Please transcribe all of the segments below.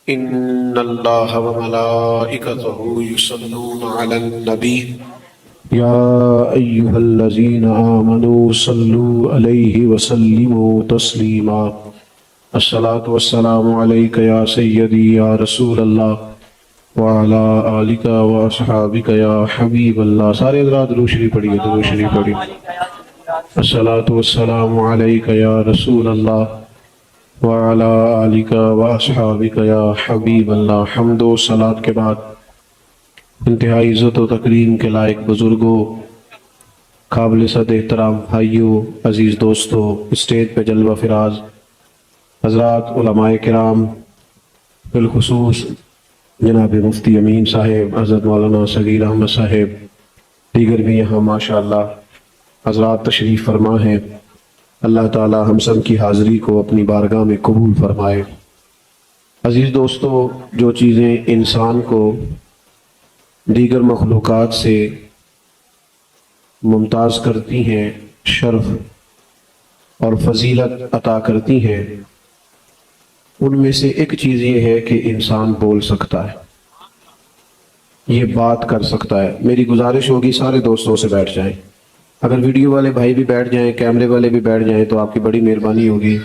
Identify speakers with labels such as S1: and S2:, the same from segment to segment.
S1: إن الله وملائكته يصلون على النبي يا أيها الذين آمنوا صلوا عليه وسلموا تسليما الصلاة والسلام عليك يا سيدي يا رسول الله وعلى آلك وأصحابك يا حبيب الله. سارے حضرات درود شریف پڑھیے، درود شریف پڑھیے. الصلاة والسلام عليك يا رسول الله وعلى آلك وأصحابك يا حبیب اللہ. حمد و صلات کے بعد انتہائی عزت و تکریم کے لائق بزرگوں، قابل صد احترام بھائیوں، عزیز دوستوں، اسٹیج پہ جلوہ فراز حضرات، علماء کرام، بالخصوص جناب مفتی امین صاحب، حضرت مولانا صغیر احمد صاحب، دیگر بھی یہاں ماشاءاللہ حضرات تشریف فرما ہیں. اللہ تعالی ہم سب کی حاضری کو اپنی بارگاہ میں قبول فرمائے. عزیز دوستو، جو چیزیں انسان کو دیگر مخلوقات سے ممتاز کرتی ہیں، شرف اور فضیلت عطا کرتی ہیں، ان میں سے ایک چیز یہ ہے کہ انسان بول سکتا ہے، یہ بات کر سکتا ہے. میری گزارش ہوگی سارے دوستوں سے بیٹھ جائیں. اگر ویڈیو والے بھائی بھی بیٹھ جائیں، کیمرے والے بھی بیٹھ جائیں تو آپ کی بڑی مہربانی ہوگی.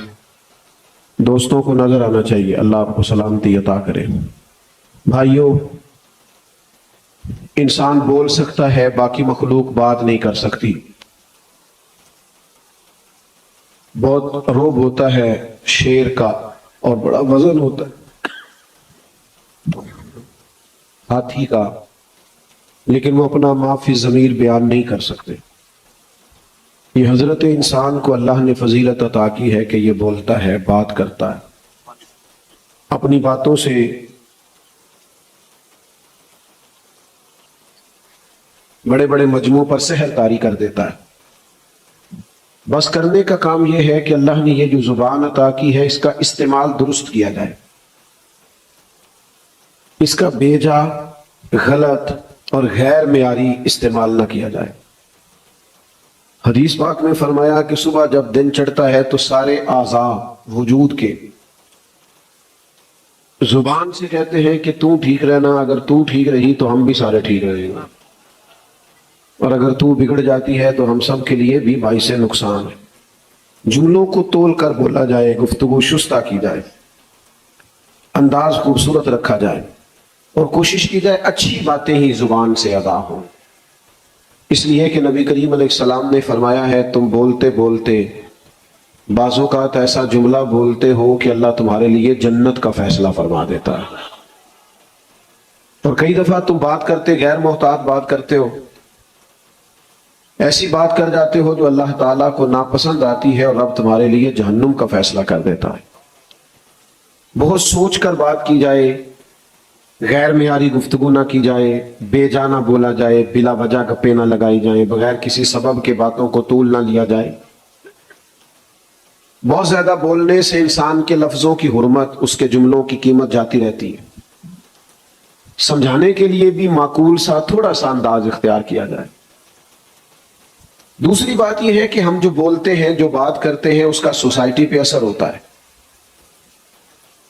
S1: دوستوں کو نظر آنا چاہیے. اللہ آپ کو سلامتی عطا کرے. بھائیوں، انسان بول سکتا ہے، باقی مخلوق بات نہیں کر سکتی. بہت روب ہوتا ہے شیر کا اور بڑا وزن ہوتا ہے ہاتھی کا، لیکن وہ اپنا ما فی الضمیر بیان نہیں کر سکتے. یہ حضرت انسان کو اللہ نے فضیلت عطا کی ہے کہ یہ بولتا ہے، بات کرتا ہے، اپنی باتوں سے بڑے بڑے مجموع پر سحر طاری کر دیتا ہے. بس کرنے کا کام یہ ہے کہ اللہ نے یہ جو زبان عطا کی ہے اس کا استعمال درست کیا جائے، اس کا بے جا، غلط اور غیر معیاری استعمال نہ کیا جائے. حدیث پاک میں فرمایا کہ صبح جب دن چڑھتا ہے تو سارے اعضاء وجود کے زبان سے کہتے ہیں کہ تو ٹھیک رہنا، اگر تو ٹھیک رہی تو ہم بھی سارے ٹھیک رہیں گے، اور اگر تو بگڑ جاتی ہے تو ہم سب کے لیے بھی باعث نقصان ہے. جملوں کو تول کر بولا جائے، گفتگو شستہ کی جائے، انداز خوبصورت رکھا جائے اور کوشش کی جائے اچھی باتیں ہی زبان سے ادا ہوں. اس لیے کہ نبی کریم علیہ السلام نے فرمایا ہے، تم بولتے بولتے بعض اوقات ایسا جملہ بولتے ہو کہ اللہ تمہارے لیے جنت کا فیصلہ فرما دیتا ہے، اور کئی دفعہ تم بات کرتے غیر محتاط بات کرتے ہو، ایسی بات کر جاتے ہو جو اللہ تعالیٰ کو ناپسند آتی ہے اور رب تمہارے لیے جہنم کا فیصلہ کر دیتا ہے. بہت سوچ کر بات کی جائے، غیر معیاری گفتگو نہ کی جائے، بے جا نہ بولا جائے، بلا وجہ گپیں نہ لگائی جائیں، بغیر کسی سبب کے باتوں کو طول نہ لیا جائے. بہت زیادہ بولنے سے انسان کے لفظوں کی حرمت، اس کے جملوں کی قیمت جاتی رہتی ہے. سمجھانے کے لیے بھی معقول سا تھوڑا سا انداز اختیار کیا جائے. دوسری بات یہ ہے کہ ہم جو بولتے ہیں، جو بات کرتے ہیں، اس کا سوسائٹی پہ اثر ہوتا ہے.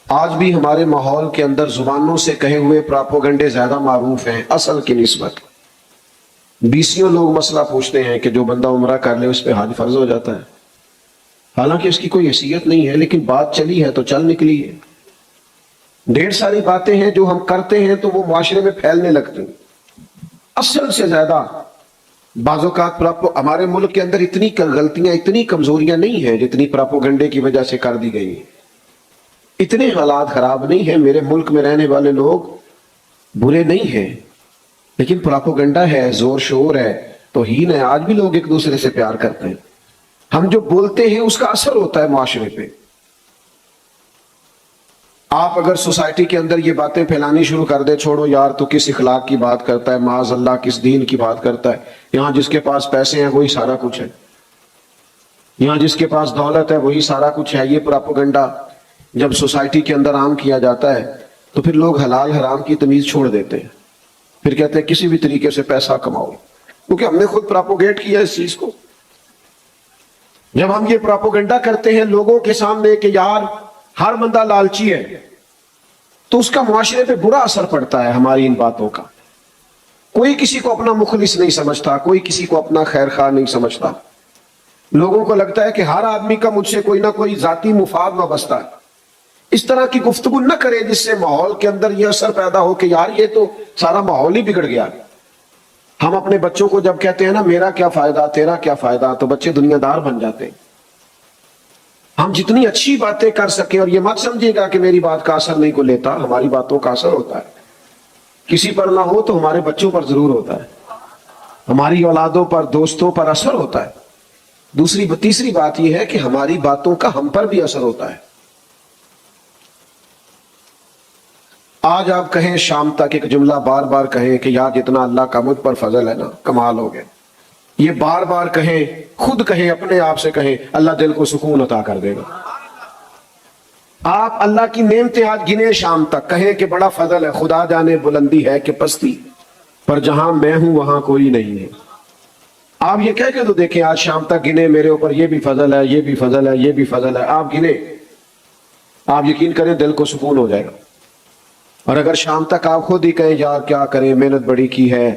S1: آج بھی ہمارے ماحول کے اندر زبانوں سے کہے ہوئے پراپوگنڈے زیادہ معروف ہیں اصل کی نسبت. بیسیوں لوگ مسئلہ پوچھتے ہیں کہ جو بندہ عمرہ کر لے اس پہ حج فرض ہو جاتا ہے، حالانکہ اس کی کوئی حیثیت نہیں ہے، لیکن بات چلی ہے تو چل نکلی ہے. ڈھیر ساری باتیں ہیں جو ہم کرتے ہیں تو وہ معاشرے میں پھیلنے لگتی ہیں. اصل سے زیادہ بعض اوقات ہمارے ملک کے اندر اتنی غلطیاں، اتنی کمزوریاں نہیں ہیں جتنی پراپوگنڈے کی وجہ سے کر دی گئی ہیں. اتنے حالات خراب نہیں ہیں. میرے ملک میں رہنے والے لوگ برے نہیں ہیں، لیکن پراپوگنڈا ہے، زور شور ہے، توہین ہے. آج بھی لوگ ایک دوسرے سے پیار کرتے ہیں. ہم جو بولتے ہیں اس کا اثر ہوتا ہے معاشرے پہ. آپ اگر سوسائٹی کے اندر یہ باتیں پھیلانی شروع کر دے، چھوڑو یار تو کس اخلاق کی بات کرتا ہے، معاذ اللہ کس دین کی بات کرتا ہے، یہاں جس کے پاس پیسے ہیں وہی سارا کچھ ہے، یہاں جس کے پاس دولت ہے وہی سارا کچھ ہے. یہ پراپوگنڈا جب سوسائٹی کے اندر عام کیا جاتا ہے تو پھر لوگ حلال حرام کی تمیز چھوڑ دیتے ہیں. پھر کہتے ہیں کسی بھی طریقے سے پیسہ کماؤ، کیونکہ ہم نے خود پراپوگیٹ کیا اس چیز کو. جب ہم یہ پراپوگنڈا کرتے ہیں لوگوں کے سامنے کہ یار ہر بندہ لالچی ہے، تو اس کا معاشرے پہ برا اثر پڑتا ہے ہماری ان باتوں کا. کوئی کسی کو اپنا مخلص نہیں سمجھتا, کوئی کسی کو اپنا خیر خواہ نہیں سمجھتا. لوگوں کو لگتا ہے کہ ہر آدمی کا مجھ سے کوئی نہ کوئی ذاتی مفاد وابستہ ہے. اس طرح کی گفتگو نہ کرے جس سے ماحول کے اندر یہ اثر پیدا ہو کہ یار یہ تو سارا ماحول ہی بگڑ گیا. ہم اپنے بچوں کو جب کہتے ہیں نا میرا کیا فائدہ تیرا کیا فائدہ, تو بچے دنیا دار بن جاتے ہیں. ہم جتنی اچھی باتیں کر سکیں, اور یہ مت سمجھیے گا کہ میری بات کا اثر نہیں کو لیتا, ہماری باتوں کا اثر ہوتا ہے. کسی پر نہ ہو تو ہمارے بچوں پر ضرور ہوتا ہے, ہماری اولادوں پر, دوستوں پر اثر ہوتا ہے. تیسری بات یہ ہے کہ ہماری باتوں کا ہم پر بھی اثر ہوتا ہے. آج آپ کہیں شام تک ایک جملہ بار بار کہیں کہ یار جتنا اللہ کا مجھ پر فضل ہے نا کمال ہو گیا. یہ بار بار کہیں, خود کہیں, اپنے آپ سے کہیں, اللہ دل کو سکون عطا کر دے گا. آپ اللہ کی نعمتیں آج گنے شام تک, کہیں کہ بڑا فضل ہے, خدا جانے بلندی ہے کہ پستی, پر جہاں میں ہوں وہاں کوئی نہیں ہے. آپ یہ کہہ کے تو دیکھیں آج شام تک گنے میرے اوپر یہ بھی فضل ہے, یہ بھی فضل ہے, یہ بھی فضل ہے. آپ گنے, آپ یقین کریں دل کو سکون ہو جائے گا. اور اگر شام تک آپ خود ہی کہیں یار کیا کریں, محنت بڑی کی ہے,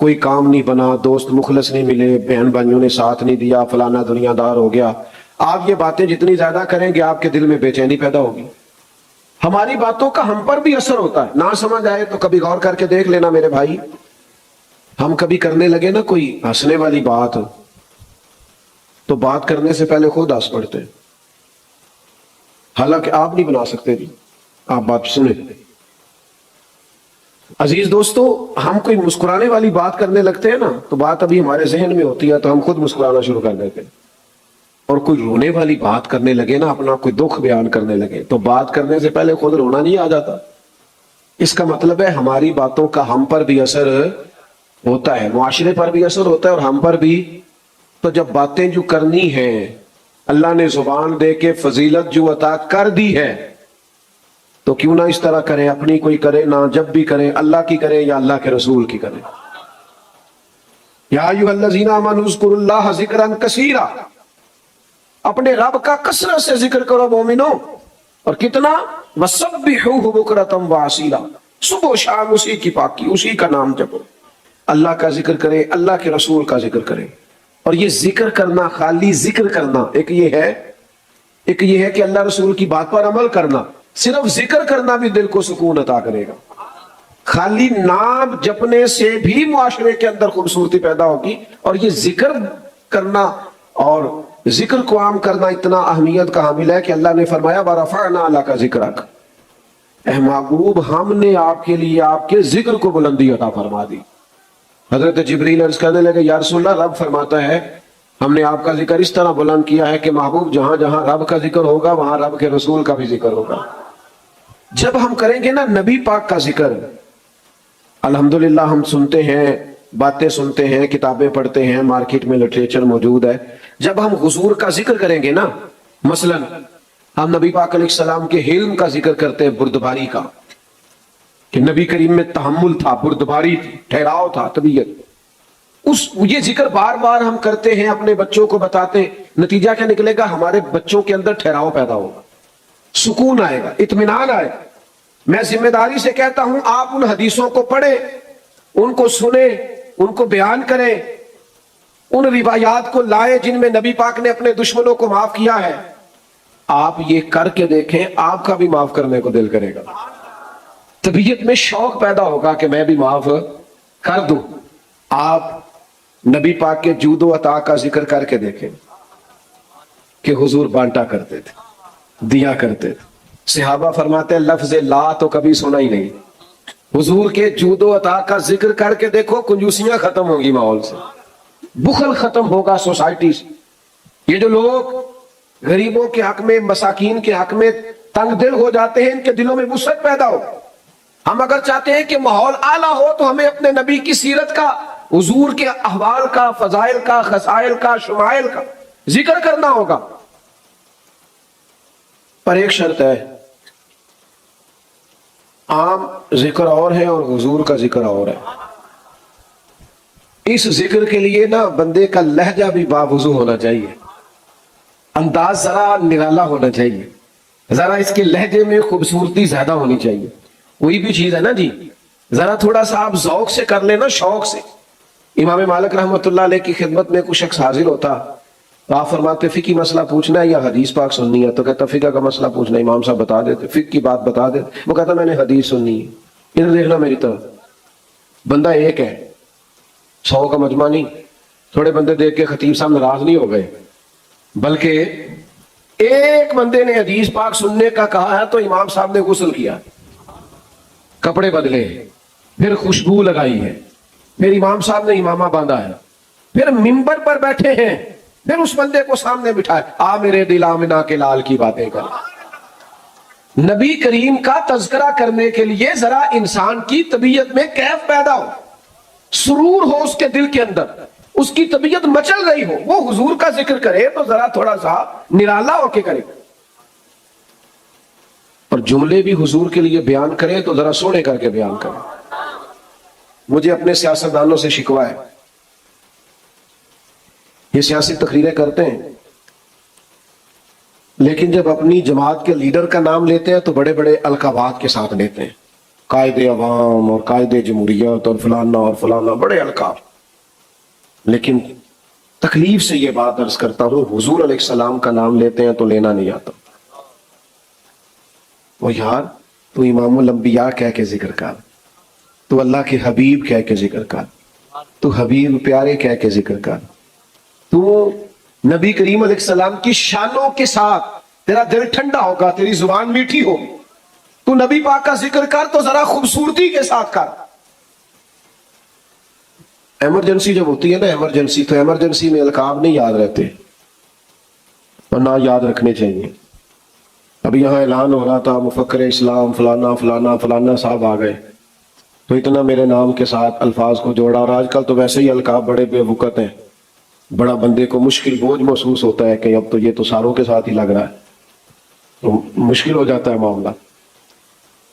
S1: کوئی کام نہیں بنا, دوست مخلص نہیں ملے, بہن بھائیوں نے ساتھ نہیں دیا, فلانا دنیا دار ہو گیا, آپ یہ باتیں جتنی زیادہ کریں گے آپ کے دل میں بے چینی پیدا ہوگی. ہماری باتوں کا ہم پر بھی اثر ہوتا ہے. نہ سمجھ آئے تو کبھی غور کر کے دیکھ لینا میرے بھائی, ہم کبھی کرنے لگے نا کوئی ہنسنے والی بات, تو بات کرنے سے پہلے خود ہنس پڑتے ہیں. حالانکہ آپ نہیں بنا سکتے جی, آپ بات سنیں. عزیز دوستو, ہم کوئی مسکرانے والی بات کرنے لگتے ہیں نا تو بات ابھی ہمارے ذہن میں ہوتی ہے تو ہم خود مسکرانا شروع کر دیتے ہیں. اور کوئی رونے والی بات کرنے لگے نا, اپنا کوئی دکھ بیان کرنے لگے, تو بات کرنے سے پہلے خود رونا نہیں آ جاتا. اس کا مطلب ہے ہماری باتوں کا ہم پر بھی اثر ہوتا ہے, معاشرے پر بھی اثر ہوتا ہے اور ہم پر بھی. تو جب باتیں جو کرنی ہیں, اللہ نے زبان دے کے فضیلت جو عطا کر دی ہے, تو کیوں نہ اس طرح کریں, اپنی کوئی کرے نہ, جب بھی کریں اللہ کی کریں یا اللہ کے رسول کی کریں. یا ایھا الذین آمنوا اذکروا اللہ ذکرا کثیرا, اپنے رب کا کثرت سے ذکر کرو مومنو, اور کتنا, وسبحوہ بکرۃ واسیلا, صبح و شام اسی کی پاکی, اسی کا نام جپو, اللہ کا ذکر کریں, اللہ کے رسول کا ذکر کریں. اور یہ ذکر کرنا, خالی ذکر کرنا, ایک یہ ہے کہ اللہ رسول کی بات پر عمل کرنا. صرف ذکر کرنا بھی دل کو سکون عطا کرے گا. خالی نام جپنے سے بھی معاشرے کے اندر خوبصورتی پیدا ہوگی. اور یہ ذکر کرنا اور ذکر کو عام کرنا اتنا اہمیت کا حامل ہے کہ اللہ نے فرمایا وَرَفَعْنَا لَكَ ذِكْرَكَ, اے محبوب ہم نے آپ کے لیے آپ کے ذکر کو بلندی عطا فرما دی. حضرت جبریل عرض کرنے لگے یا رسول اللہ, رب فرماتا ہے ہم نے آپ کا ذکر اس طرح بلند کیا ہے کہ محبوب جہاں جہاں رب کا ذکر ہوگا وہاں رب کے رسول کا بھی ذکر ہوگا. جب ہم کریں گے نا نبی پاک کا ذکر, الحمدللہ ہم سنتے ہیں, باتیں سنتے ہیں, کتابیں پڑھتے ہیں, مارکیٹ میں لٹریچر موجود ہے. جب ہم حضور کا ذکر کریں گے نا, مثلا ہم نبی پاک علیہ السلام کے حلم کا ذکر کرتے ہیں, بردباری کا, کہ نبی کریم میں تحمل تھا, بردباری تھی, ٹھہراؤ تھا, طبیعت. یہ ذکر بار بار ہم کرتے ہیں, اپنے بچوں کو بتاتے ہیں, نتیجہ کیا نکلے گا, ہمارے بچوں کے اندر ٹھہراؤ پیدا ہوگا, سکون آئے گا, اطمینان آئے گا. میں ذمہ داری سے کہتا ہوں آپ ان حدیثوں کو پڑھیں, ان کو سنیں, ان کو بیان کریں, ان روایات کو لائیں جن میں نبی پاک نے اپنے دشمنوں کو معاف کیا ہے. آپ یہ کر کے دیکھیں, آپ کا بھی معاف کرنے کو دل کرے گا, طبیعت میں شوق پیدا ہوگا کہ میں بھی معاف کر دوں. آپ نبی پاک کے جود و عطا کا ذکر کر کے دیکھیں کہ حضور بانٹا کرتے تھے, دیا کرتے تھے. صحابہ فرماتے ہیں لفظ لا تو کبھی سنا ہی نہیں. حضور کے جود و عطا کا ذکر کر کے دیکھو, کنجوسیاں ختم ہوگی ماحول سے, بخل ختم ہوگا سوسائٹی سے. یہ جو لوگ غریبوں کے حق میں, مساکین کے حق میں تنگ دل ہو جاتے ہیں, ان کے دلوں میں وسعت پیدا ہو. ہم اگر چاہتے ہیں کہ ماحول اعلیٰ ہو تو ہمیں اپنے نبی کی سیرت کا, حضور کے احوال کا, فضائل کا, خصائل کا, شمائل کا ذکر کرنا ہوگا. پر ایک شرط ہے, عام ذکر اور ہے اور حضور کا ذکر اور ہے. اس ذکر کے لیے نا بندے کا لہجہ بھی باوضو ہونا چاہیے, انداز ذرا نرالا ہونا چاہیے, ذرا اس کے لہجے میں خوبصورتی زیادہ ہونی چاہیے. کوئی بھی چیز ہے نا جی، ذرا تھوڑا سا آپ ذوق سے کر لینا، شوق سے. امام مالک رحمۃ اللہ علیہ کی خدمت میں کوئی شخص حاضر ہوتا تو آپ فرماتے فقہی مسئلہ پوچھنا ہے یا حدیث پاک سننی ہے؟ تو کہتا فقہ کا مسئلہ پوچھنا ہے. امام صاحب بتا دیتے، فقہ کی بات بتا دیتے. وہ کہتا میں نے حدیث سننی ہے. ادھر دیکھنا میری طرف، بندہ ایک ہے، 100 کا مجمع نہیں. تھوڑے بندے دیکھ کے خطیب صاحب ناراض نہیں ہو گئے، بلکہ ایک بندے نے حدیث پاک سننے کا کہا ہے تو امام صاحب نے غسل کیا، کپڑے بدلے، پھر خوشبو لگائی ہے، پھر امام صاحب نے امامہ باندھا ہے، پھر ممبر پر بیٹھے ہیں، پھر اس بندے کو سامنے بٹھائے، آ میرے دل آمنہ کے لال کی باتیں کر. نبی کریم کا تذکرہ کرنے کے لیے ذرا انسان کی طبیعت میں کیف پیدا ہو، سرور ہو اس کے دل کے اندر، اس کی طبیعت مچل رہی ہو، وہ حضور کا ذکر کرے تو ذرا تھوڑا سا نرالا ہو کے کرے، اور جملے بھی حضور کے لیے بیان کرے تو ذرا سونے کر کے بیان کرے. مجھے اپنے سیاستدانوں سے شکوہ ہے، یہ سیاسی تقریریں کرتے ہیں لیکن جب اپنی جماعت کے لیڈر کا نام لیتے ہیں تو بڑے بڑے القابات کے ساتھ لیتے ہیں، قائد عوام اور قائد جمہوریت اور فلانا اور فلانا، بڑے القاب. لیکن تکلیف سے یہ بات عرض کرتا ہوں، حضور علیہ السلام کا نام لیتے ہیں تو لینا نہیں آتا. وہ یار تو امام الانبیاء کہہ کے ذکر کر، تو اللہ کے حبیب کہہ کے ذکر کر، تو حبیب پیارے کہہ کے ذکر کر، تو نبی کریم علیہ السلام کی شانوں کے ساتھ تیرا دل ٹھنڈا ہوگا، تیری زبان میٹھی ہوگی. تو نبی پاک کا ذکر کر تو ذرا خوبصورتی کے ساتھ کر. ایمرجنسی جب ہوتی ہے نا، ایمرجنسی، تو ایمرجنسی میں القاب نہیں یاد رہتے اور نہ یاد رکھنے چاہیے. ابھی یہاں اعلان ہو رہا تھا مفکر اسلام فلانا فلانا فلانا صاحب آ گئے تو اتنا میرے نام کے ساتھ الفاظ کو جوڑا. اور آج کل تو ویسے ہی القاب بڑے بے وقت ہیں، بڑا بندے کو مشکل بوجھ محسوس ہوتا ہے کہ اب تو یہ تو ساروں کے ساتھ ہی لگ رہا ہے، تو مشکل ہو جاتا ہے معاملہ.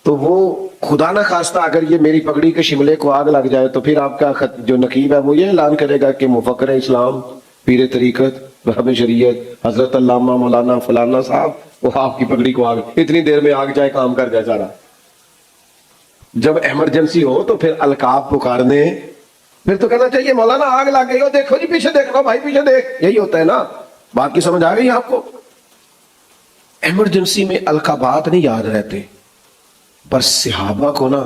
S1: تو وہ خدا نہ خواستہ اگر یہ میری پگڑی کے شملے کو آگ لگ جائے تو پھر آپ کا جو نقیب ہے وہ یہ اعلان کرے گا کہ مفکر اسلام، پیر طریقت، رہب شریعت، حضرت علامہ مولانا فلانا صاحب، وہ آپ کی پگڑی کو آگ، اتنی دیر میں آگ جائے کام کر جائے سارا. جب ایمرجنسی ہو تو پھر القاب پکارنے، پھر تو کہنا چاہیے مولانا آگ لگ گئی ہو، دیکھو جی پیچھے دیکھ لو بھائی، پیچھے دیکھ. یہی ہوتا ہے نا. بات کی سمجھ آ گئی آپ کو؟ ایمرجنسی میں القابات نہیں یاد رہتے، پر صحابہ کو نا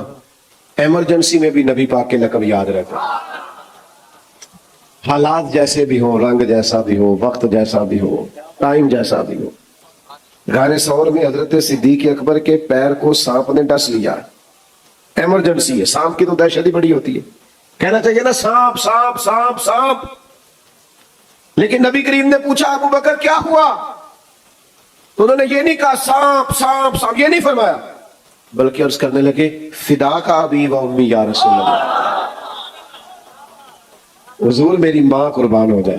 S1: ایمرجنسی میں بھی نبی پاک کے لقب یاد رہتے. حالات جیسے بھی ہوں، رنگ جیسا بھی ہو، وقت جیسا بھی ہو، ٹائم جیسا بھی ہو. غار ثور میں حضرت صدیق اکبر کے پیر کو سانپ نے ڈس لیا، ایمرجنسی ہے، سانپ کی تو دہشت ہی بڑی ہوتی ہے، کہنا چاہیے نا سانپ سانپ سانپ سانپ. لیکن نبی کریم نے پوچھا ابو بکر کیا ہوا، تو انہوں نے یہ نہیں کہا سانپ سانپ سانپ، یہ نہیں فرمایا، بلکہ عرض کرنے لگے فدا کا ابی و امی یا رسول اللہ، حضور میری ماں قربان ہو جائے.